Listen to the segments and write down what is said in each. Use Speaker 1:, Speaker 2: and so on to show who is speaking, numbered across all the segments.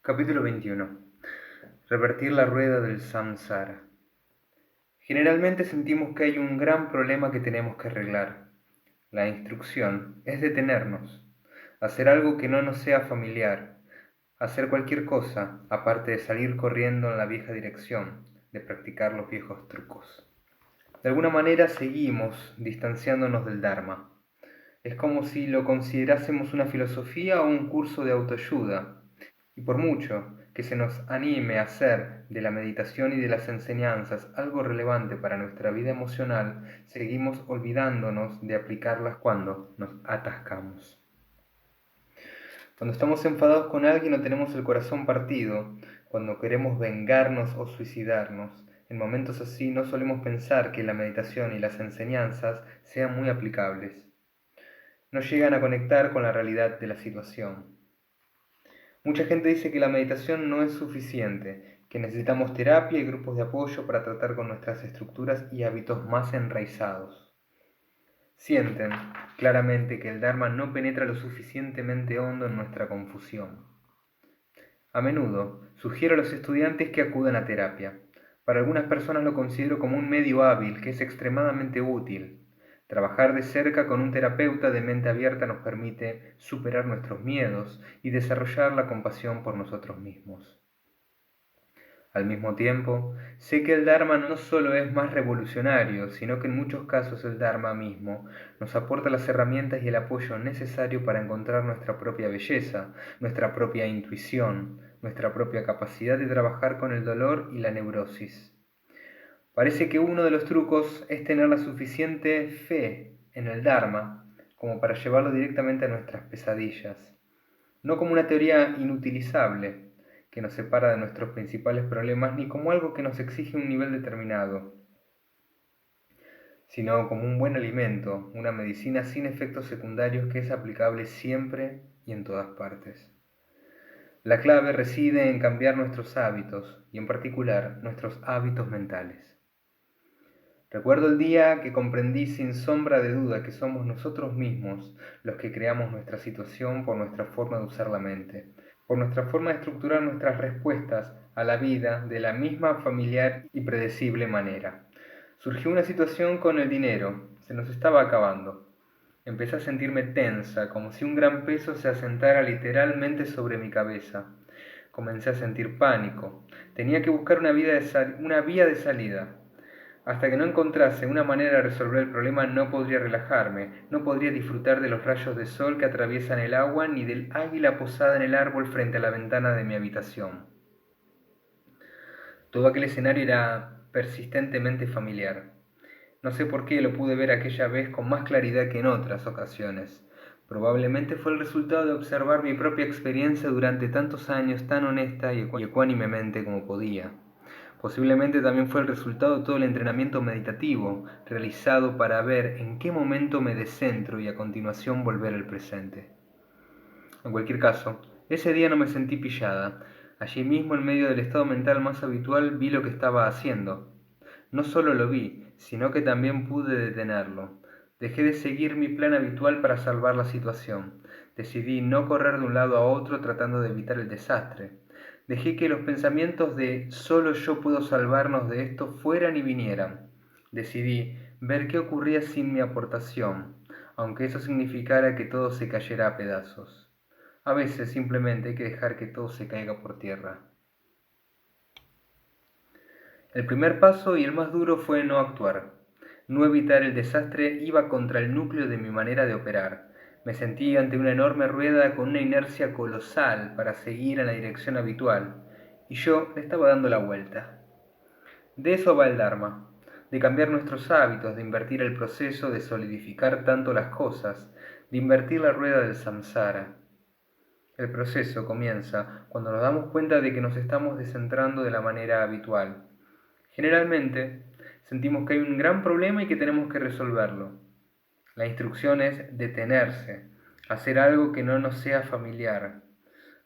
Speaker 1: Capítulo 21. Revertir la rueda del samsara. Generalmente sentimos que hay un gran problema que tenemos que arreglar. La instrucción es detenernos, hacer algo que no nos sea familiar, hacer cualquier cosa aparte de salir corriendo en la vieja dirección, de practicar los viejos trucos. De alguna manera seguimos distanciándonos del Dharma. Es como si lo considerásemos una filosofía o un curso de autoayuda. Y por mucho que se nos anime a hacer de la meditación y de las enseñanzas algo relevante para nuestra vida emocional, seguimos olvidándonos de aplicarlas cuando nos atascamos. Cuando estamos enfadados con alguien o tenemos el corazón partido, cuando queremos vengarnos o suicidarnos, en momentos así no solemos pensar que la meditación y las enseñanzas sean muy aplicables. No llegan a conectar con la realidad de la situación. Mucha gente dice que la meditación no es suficiente, que necesitamos terapia y grupos de apoyo para tratar con nuestras estructuras y hábitos más enraizados. Sienten claramente que el Dharma no penetra lo suficientemente hondo en nuestra confusión. A menudo sugiero a los estudiantes que acudan a terapia. Para algunas personas lo considero como un medio hábil que es extremadamente útil. Trabajar de cerca con un terapeuta de mente abierta nos permite superar nuestros miedos y desarrollar la compasión por nosotros mismos. Al mismo tiempo, sé que el Dharma no solo es más revolucionario, sino que en muchos casos el Dharma mismo nos aporta las herramientas y el apoyo necesario para encontrar nuestra propia belleza, nuestra propia intuición, nuestra propia capacidad de trabajar con el dolor y la neurosis. Parece que uno de los trucos es tener la suficiente fe en el Dharma como para llevarlo directamente a nuestras pesadillas, no como una teoría inutilizable que nos separa de nuestros principales problemas, ni como algo que nos exige un nivel determinado, sino como un buen alimento, una medicina sin efectos secundarios que es aplicable siempre y en todas partes. La clave reside en cambiar nuestros hábitos, y en particular nuestros hábitos mentales. Recuerdo el día que comprendí sin sombra de duda que somos nosotros mismos los que creamos nuestra situación por nuestra forma de usar la mente, por nuestra forma de estructurar nuestras respuestas a la vida de la misma familiar y predecible manera. Surgió una situación con el dinero, se nos estaba acabando. Empecé a sentirme tensa, como si un gran peso se asentara literalmente sobre mi cabeza. Comencé a sentir pánico. Tenía que buscar una vía de salida. Hasta que no encontrase una manera de resolver el problema no podría relajarme, no podría disfrutar de los rayos de sol que atraviesan el agua ni del águila posada en el árbol frente a la ventana de mi habitación. Todo aquel escenario era persistentemente familiar. No sé por qué lo pude ver aquella vez con más claridad que en otras ocasiones. Probablemente fue el resultado de observar mi propia experiencia durante tantos años tan honesta y ecuánimemente como podía. Posiblemente también fue el resultado de todo el entrenamiento meditativo realizado para ver en qué momento me descentro y a continuación volver al presente. En cualquier caso, ese día no me sentí pillada. Allí mismo, en medio del estado mental más habitual, vi lo que estaba haciendo. No solo lo vi, sino que también pude detenerlo. Dejé de seguir mi plan habitual para salvar la situación. Decidí no correr de un lado a otro tratando de evitar el desastre. Dejé que los pensamientos de solo yo puedo salvarnos de esto fueran y vinieran. Decidí ver qué ocurría sin mi aportación, aunque eso significara que todo se cayera a pedazos. A veces simplemente hay que dejar que todo se caiga por tierra. El primer paso y el más duro fue no actuar. No evitar el desastre iba contra el núcleo de mi manera de operar. Me sentí ante una enorme rueda con una inercia colosal para seguir en la dirección habitual, y yo le estaba dando la vuelta. De eso va el Dharma, de cambiar nuestros hábitos, de invertir el proceso, de solidificar tanto las cosas, de invertir la rueda del samsara. El proceso comienza cuando nos damos cuenta de que nos estamos descentrando de la manera habitual. Generalmente, sentimos que hay un gran problema y que tenemos que resolverlo. La instrucción es detenerse, hacer algo que no nos sea familiar,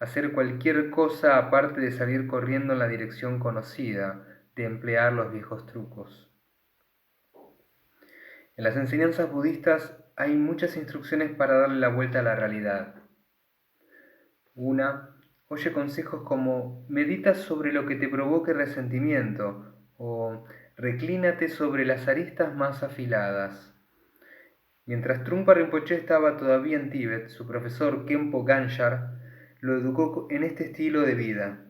Speaker 1: hacer cualquier cosa aparte de salir corriendo en la dirección conocida, de emplear los viejos trucos. En las enseñanzas budistas hay muchas instrucciones para darle la vuelta a la realidad. Una Oye consejos como medita sobre lo que te provoque resentimiento o reclínate sobre las aristas más afiladas. Mientras Trungpa Rinpoche estaba todavía en Tíbet, su profesor Khenpo Ganchar lo educó en este estilo de vida.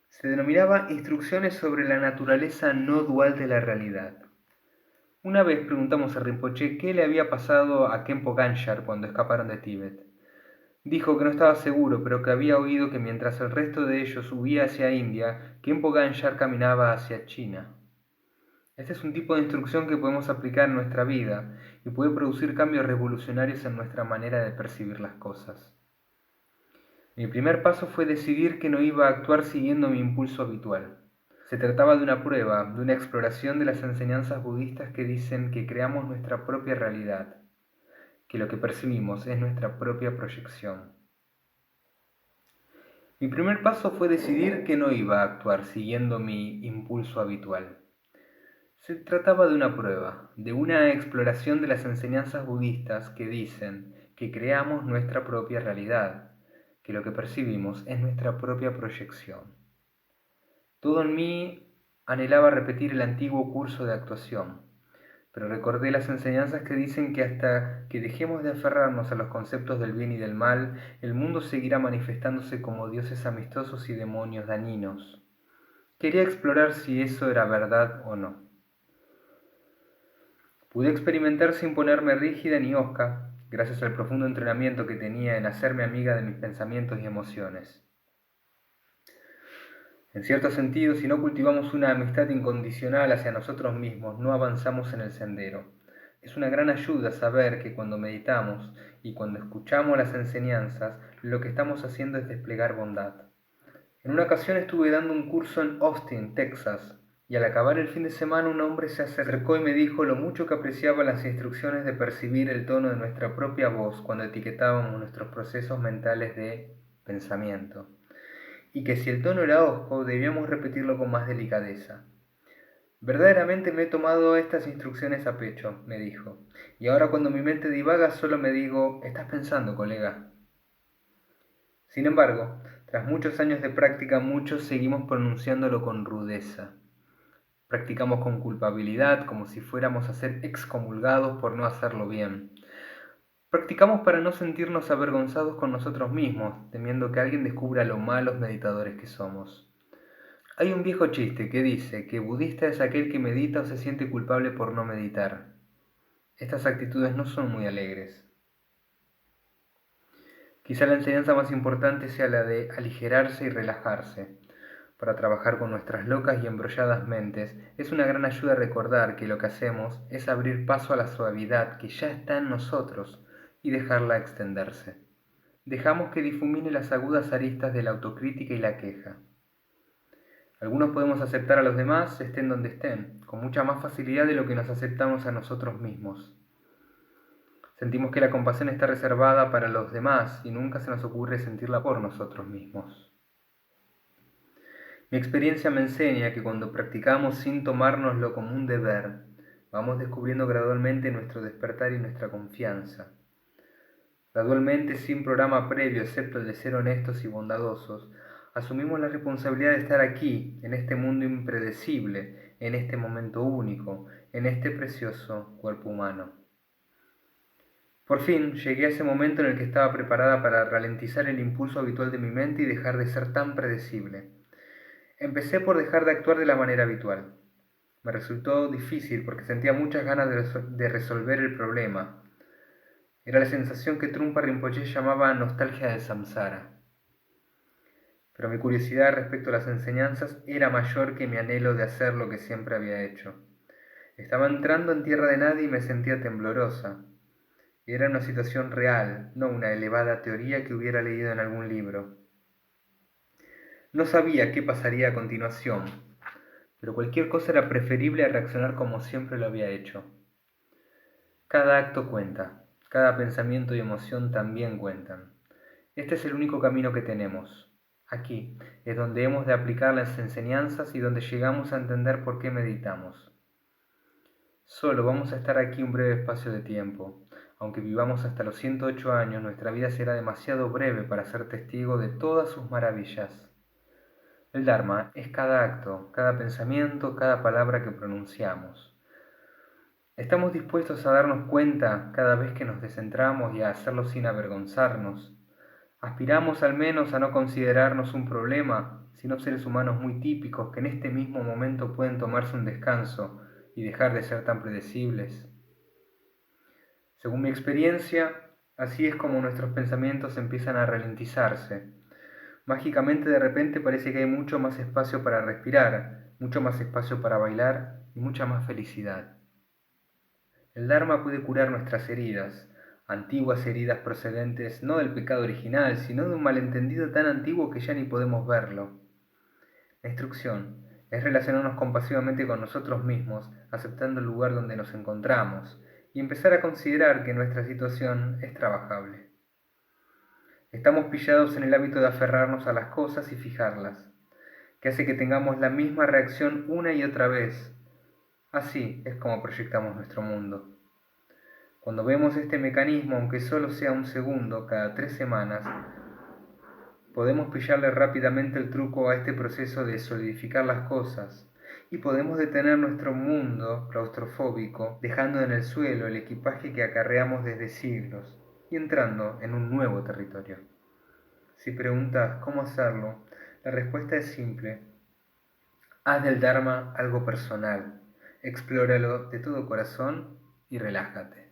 Speaker 1: Se denominaba Instrucciones sobre la naturaleza no dual de la realidad. Una vez preguntamos a Rinpoche qué le había pasado a Khenpo Ganchar cuando escaparon de Tíbet. Dijo que no estaba seguro, pero que había oído que mientras el resto de ellos huía hacia India, Khenpo Ganchar caminaba hacia China. Este es un tipo de instrucción que podemos aplicar en nuestra vida y puede producir cambios revolucionarios en nuestra manera de percibir las cosas. Mi primer paso fue decidir que no iba a actuar siguiendo mi impulso habitual. Se trataba de una prueba, de una exploración de las enseñanzas budistas que dicen que creamos nuestra propia realidad, que lo que percibimos es nuestra propia proyección. Mi primer paso fue decidir que no iba a actuar siguiendo mi impulso habitual. Se trataba de una prueba, de una exploración de las enseñanzas budistas que dicen que creamos nuestra propia realidad, que lo que percibimos es nuestra propia proyección. Todo en mí anhelaba repetir el antiguo curso de actuación, pero recordé las enseñanzas que dicen que hasta que dejemos de aferrarnos a los conceptos del bien y del mal, el mundo seguirá manifestándose como dioses amistosos y demonios dañinos. Quería explorar si eso era verdad o no. Pude experimentar sin ponerme rígida ni hosca, gracias al profundo entrenamiento que tenía en hacerme amiga de mis pensamientos y emociones. En cierto sentido, si no cultivamos una amistad incondicional hacia nosotros mismos, no avanzamos en el sendero. Es una gran ayuda saber que cuando meditamos y cuando escuchamos las enseñanzas, lo que estamos haciendo es desplegar bondad. En una ocasión estuve dando un curso en Austin, Texas, y al acabar el fin de semana un hombre se acercó y me dijo lo mucho que apreciaba las instrucciones de percibir el tono de nuestra propia voz cuando etiquetábamos nuestros procesos mentales de pensamiento, y que si el tono era hosco debíamos repetirlo con más delicadeza. Verdaderamente me he tomado estas instrucciones a pecho, me dijo, y ahora cuando mi mente divaga solo me digo, ¿estás pensando, colega? Sin embargo, tras muchos años de práctica, muchos seguimos pronunciándolo con rudeza. Practicamos con culpabilidad, como si fuéramos a ser excomulgados por no hacerlo bien. Practicamos para no sentirnos avergonzados con nosotros mismos, temiendo que alguien descubra lo malos meditadores que somos. Hay un viejo chiste que dice que budista es aquel que medita o se siente culpable por no meditar. Estas actitudes no son muy alegres. Quizá la enseñanza más importante sea la de aligerarse y relajarse. Para trabajar con nuestras locas y embrolladas mentes, es una gran ayuda recordar que lo que hacemos es abrir paso a la suavidad que ya está en nosotros y dejarla extenderse. Dejamos que difumine las agudas aristas de la autocrítica y la queja. Algunos podemos aceptar a los demás, estén donde estén, con mucha más facilidad de lo que nos aceptamos a nosotros mismos. Sentimos que la compasión está reservada para los demás y nunca se nos ocurre sentirla por nosotros mismos. Mi experiencia me enseña que cuando practicamos sin tomárnoslo como un deber, vamos descubriendo gradualmente nuestro despertar y nuestra confianza. Gradualmente, sin programa previo excepto el de ser honestos y bondadosos, asumimos la responsabilidad de estar aquí, en este mundo impredecible, en este momento único, en este precioso cuerpo humano. Por fin llegué a ese momento en el que estaba preparada para ralentizar el impulso habitual de mi mente y dejar de ser tan predecible. Empecé por dejar de actuar de la manera habitual. Me resultó difícil porque sentía muchas ganas de resolver el problema. Era la sensación que Trungpa Rinpoche llamaba nostalgia del samsara. Pero mi curiosidad respecto a las enseñanzas era mayor que mi anhelo de hacer lo que siempre había hecho. Estaba entrando en tierra de nadie y me sentía temblorosa. Era una situación real, no una elevada teoría que hubiera leído en algún libro. No sabía qué pasaría a continuación, pero cualquier cosa era preferible a reaccionar como siempre lo había hecho. Cada acto cuenta, cada pensamiento y emoción también cuentan. Este es el único camino que tenemos. Aquí es donde hemos de aplicar las enseñanzas y donde llegamos a entender por qué meditamos. Solo vamos a estar aquí un breve espacio de tiempo. Aunque vivamos hasta los 108 años, nuestra vida será demasiado breve para ser testigo de todas sus maravillas. El Dharma es cada acto, cada pensamiento, cada palabra que pronunciamos. ¿Estamos dispuestos a darnos cuenta cada vez que nos descentramos y a hacerlo sin avergonzarnos? ¿Aspiramos al menos a no considerarnos un problema, sino seres humanos muy típicos que en este mismo momento pueden tomarse un descanso y dejar de ser tan predecibles? Según mi experiencia, así es como nuestros pensamientos empiezan a ralentizarse. Mágicamente de repente parece que hay mucho más espacio para respirar, mucho más espacio para bailar y mucha más felicidad. El Dharma puede curar nuestras heridas, antiguas heridas procedentes no del pecado original, sino de un malentendido tan antiguo que ya ni podemos verlo. La instrucción es relacionarnos compasivamente con nosotros mismos, aceptando el lugar donde nos encontramos, y empezar a considerar que nuestra situación es trabajable. Estamos pillados en el hábito de aferrarnos a las cosas y fijarlas, que hace que tengamos la misma reacción una y otra vez. Así es como proyectamos nuestro mundo. Cuando vemos este mecanismo, aunque solo sea un segundo cada 3 semanas, podemos pillarle rápidamente el truco a este proceso de solidificar las cosas y podemos detener nuestro mundo claustrofóbico, dejando en el suelo el equipaje que acarreamos desde siglos y entrando en un nuevo territorio. Si preguntas cómo hacerlo, la respuesta es simple. Haz del Dharma algo personal, explóralo de todo corazón y relájate.